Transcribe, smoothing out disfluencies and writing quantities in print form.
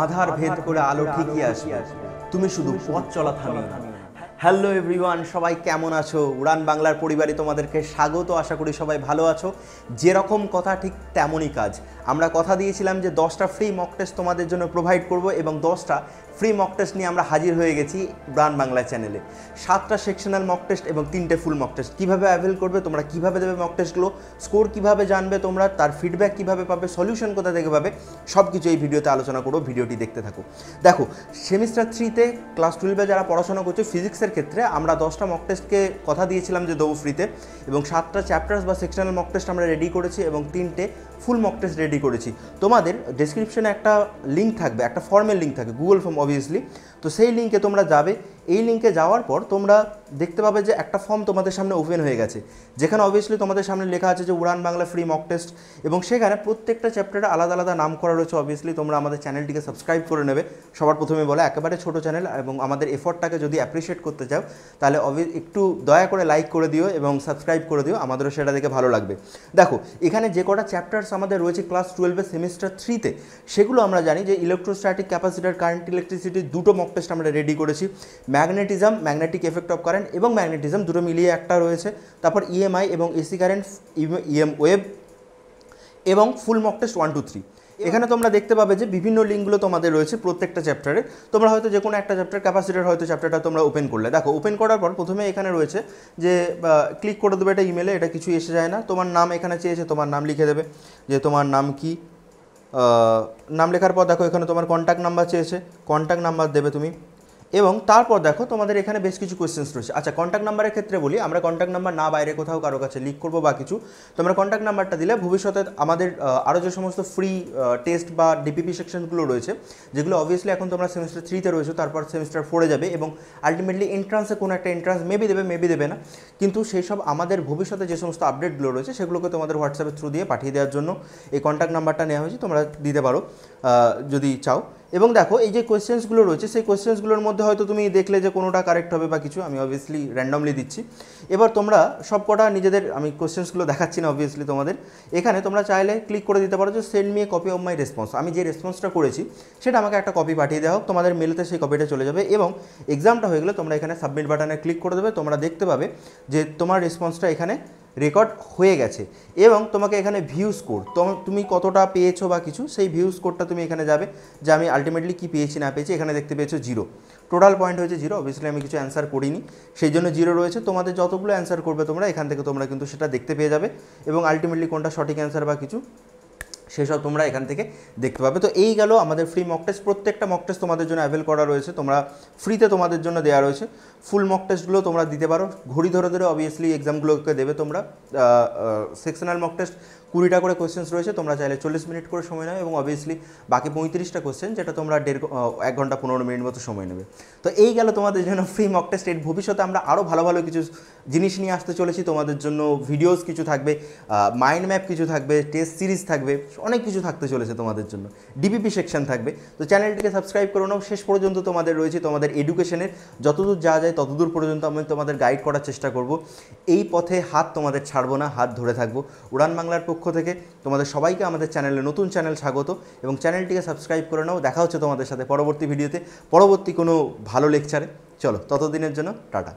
আধার ভেদ করে আলো ঠিকই আসবে, তুমি শুধু পথ চলা থামিও না। হ্যালো এভরিওয়ান, সবাই কেমন আছো? উড়ান বাংলার পরিবারে তোমাদেরকে স্বাগত। আশা করি সবাই ভালো আছো। যেরকম কথা ঠিক তেমনই কাজ। আমরা কথা দিয়েছিলাম যে 10টা ফ্রি মক টেস্ট তোমাদের জন্য প্রোভাইড করব এবং 10টা ফ্রি মক টেস্ট নিয়ে আমরা হাজির হয়ে গেছি উড়ান বাংলা চ্যানেলে। 7টা সেকশনাল মক টেস্ট এবং 3টে ফুল মক টেস্ট। কীভাবে অ্যাভেল করবে তোমরা, কীভাবে দেবে মক টেস্টগুলো, স্কোর কীভাবে জানবে তোমরা, তার ফিডব্যাক কীভাবে পাবে, সলিউশন কোথা থেকে পাবে, সব কিছু এই ভিডিওতে আলোচনা করবো। ভিডিওটি দেখতে থাকো। দেখো, সেমিস্টার 3তে ক্লাস 12-এ যারা পড়াশোনা করছে ফিজিক্সের ক্ষেত্রে আমরা 10টা মক টেস্টকে কথা দিয়েছিলাম যে দেবো ফ্রিতে, এবং 7টা চ্যাপ্টার্স বা সেকশনাল মক টেস্ট আমরা রেডি করেছি এবং 3টে ফুল মক টেস্ট রেডি করেছি। তোমাদের ডেসক্রিপশনে একটা লিঙ্ক থাকবে, একটা ফর্মের লিঙ্ক থাকবে, গুগল ফর্ম অবভিয়াসলি। তো সেই লিঙ্কে তোমরা যাবে। এই লিঙ্কে যাওয়ার পর তোমরা দেখতে পাবে যে একটা ফর্ম তোমাদের সামনে ওপেন হয়ে গেছে, যেখানে অবভিয়াসলি তোমাদের সামনে লেখা আছে যে উড়ান বাংলা ফ্রি মক টেস্ট, এবং সেখানে প্রত্যেকটা চ্যাপ্টারে আলাদা আলাদা নাম করা রয়েছে। অবভিয়াসলি তোমরা আমাদের চ্যানেলটিকে সাবস্ক্রাইব করে নেবে। সবার প্রথমে বলা, একেবারে ছোটো চ্যানেল এবং আমাদের এফোর্টটাকে যদি অ্যাপ্রিসিয়েট করতে চাও তাহলে একটু দয়া করে লাইক করে দিও এবং সাবস্ক্রাইব করে দিও, আমাদেরও সেটা দেখে ভালো লাগবে। দেখো, এখানে যে কটা চ্যাপ্টার্স আমাদের রয়েছে ক্লাস 12-এর সেমিস্টার 3তে, সেগুলো আমরা জানি যে ইলেকট্রোস্ট্যাটিক ক্যাপাসিটার, কারেন্ট ইলেকট্রিসিটি, দুটো মক টেস্ট আমরা রেডি করেছি। Magnetism, magnetic effect of current এবং ম্যাগনেটিজম দুটো মিলিয়ে একটা রয়েছে। তারপর ইএমআই এবং এসি কারেন্ট, ইএম ওয়েভ এবং ফুল মক টেস্ট 1, 2, 3। এখানে তোমরা দেখতে পাবে যে বিভিন্ন লিঙ্কগুলো তোমাদের রয়েছে প্রত্যেকটা চ্যাপ্টারে। তোমরা হয়তো যে কোনো একটা চ্যাপ্টার, ক্যাপাসিটার হয়তো চ্যাপ্টারটা তোমরা ওপেন করলে, দেখো ওপেন করার পর প্রথমে এখানে রয়েছে যে ক্লিক করে দেবে এটা ইমেলে, এটা কিছু এসে যায় না। তোমার নাম এখানে চেয়েছে, তোমার নাম লিখে দেবে যে তোমার নাম কি। নাম লেখার পর দেখো এখানে তোমার কন্ট্যাক্ট নাম্বার চেয়েছে, কন্ট্যাক্ট নাম্বার দেবে তুমি। এবং তারপর দেখো তোমাদের এখানে বেশ কিছু কোয়েশ্চেন্স রয়েছে। আচ্ছা, কন্ট্যাক্ট নাম্বারের ক্ষেত্রে বলি, আমরা কন্ট্যাক্ট নাম্বার না বাইরে কোথাও কারো কাছে লিক করবো বা কিছু, তোমরা কন্ট্যাক্ট নাম্বারটা দিলে ভবিষ্যতে আমাদের আরও যে সমস্ত ফ্রি টেস্ট বা ডিপিপি সেকশনগুলো রয়েছে, যেগুলো অবভিয়াসলি এখন তোমরা সেমিস্টার 3তে রয়েছে, তারপর সেমিস্টার 4-এ যাবে এবং আলটিমেটলি এন্ট্রান্সে কোনো একটা এন্ট্রান্স মেবি দেবে না, কিন্তু সেই সব আমাদের ভবিষ্যতে যে সমস্ত আপডেটগুলো রয়েছে সেগুলোকে তোমাদের হোয়াটসঅ্যাপের থ্রু দিয়ে পাঠিয়ে দেওয়ার জন্য এই কন্ট্যাক্ট নাম্বারটা নেওয়া হয়েছে। তোমরা দিতে পারো যদি চাও। এবং দেখো, এই যে কোয়েশ্চেন্সগুলো রয়েছে সেই কোয়েশ্চেন্সগুলোর মধ্যে হয়তো তুমি দেখলে যে কোনোটা কারেক্ট হবে বা কিছু, আমি অবভিয়াসলি র্যান্ডমলি দিচ্ছি। এবার তোমরা সব কটা নিজেদের, আমি কোয়েশ্চেন্সগুলো দেখাচ্ছি না অবভিয়াসলি তোমাদের, এখানে তোমরা চাইলে ক্লিক করে দিতে পারো যে send me a copy of my response. আমি যে রেসপন্সটা করেছি সেটা আমাকে একটা কপি পাঠিয়ে দেওয়া হোক, তোমাদের মেলতে সেই কপিটা চলে যাবে এবং এক্সামটা হয়ে গেলে তোমরা এখানে সাবমিট বাটনে ক্লিক করে দেবে। তোমরা দেখতে পাবে যে তোমার রেসপন্সটা এখানে রেকর্ড হয়ে গেছে এবং তোমাকে এখানে ভিউ স্কোর, তুমি কতটা পেয়েছো বা কিছু, সেই ভিউ স্কোরটা তুমি এখানে যাবে যে আমি আলটিমেটলি কী পেয়েছি না পেয়েছি। এখানে দেখতে পেয়েছো 0, টোটাল পয়েন্ট হয়েছে 0। অবভিয়াসলি আমি কিছু অ্যান্সার করিনি, সেই জন্য 0 রয়েছে। তোমাদের যতগুলো অ্যান্সার করবে তোমরা এখান থেকে তোমরা কিন্তু সেটা দেখতে পেয়ে যাবে এবং আলটিমেটলি কোনটা সঠিক অ্যান্সার বা কিছু সেসব তোমরা এখান থেকে দেখতে পাবে। তো এই গেল আমাদের ফ্রি মক টেস্ট। প্রত্যেকটা মক টেস্ট তোমাদের জন্য অ্যাভেল করা রয়েছে, তোমরা ফ্রিতে তোমাদের জন্য দেওয়া রয়েছে। ফুল মক টেস্টগুলো তোমরা দিতে পারো, ঘড়ি ধরে ধরে অবভিয়াসলি এক্সামগুলোকে দেবে তোমরা। সেকশনাল মক টেস্ট 20টা করে কোয়েশ্চেন্স রয়েছে, তোমরা চাইলে 40 মিনিট করে সময় নেবে এবং অবভিয়াসলি বাকি 35টা কোয়েশ্চেন, যেটা তোমরা 1 ঘন্টা 15 মিনিট মতো সময় নেবে। তো এই গেল তোমাদের জন্য ফ্রি মক টেস্ট। এর ভবিষ্যতে আমরা আরও ভালো ভালো কিছু জিনিস নিয়ে আসতে চলেছি তোমাদের জন্য। ভিডিওস কিছু থাকবে, মাইন্ড ম্যাপ কিছু থাকবে, টেস্ট সিরিজ থাকবে, অনেক কিছু থাকতে চলেছে তোমাদের জন্য, ডিপিপি সেকশন থাকবে। তো চ্যানেলটিকে সাবস্ক্রাইব করে নাও। শেষ পর্যন্ত তোমাদের রয়েছে তোমাদের এডুকেশনের যতদূর যাওয়া যায় ততদূর পর্যন্ত আমি তোমাদের গাইড করার চেষ্টা করব। এই পথে হাত তোমাদের ছাড়বো না, হাত ধরে থাকবো। উড়ান বাংলার পক্ষ থেকে তোমাদের সবাইকে আমাদের চ্যানেলে, নতুন চ্যানেল, স্বাগত এবং চ্যানেলটিকে সাবস্ক্রাইব করে নাও। দেখা হচ্ছে তোমাদের সাথে পরবর্তী ভিডিওতে, পরবর্তী কোনো ভালো লেকচারে। চলো, ততদিনের জন্য টাটা।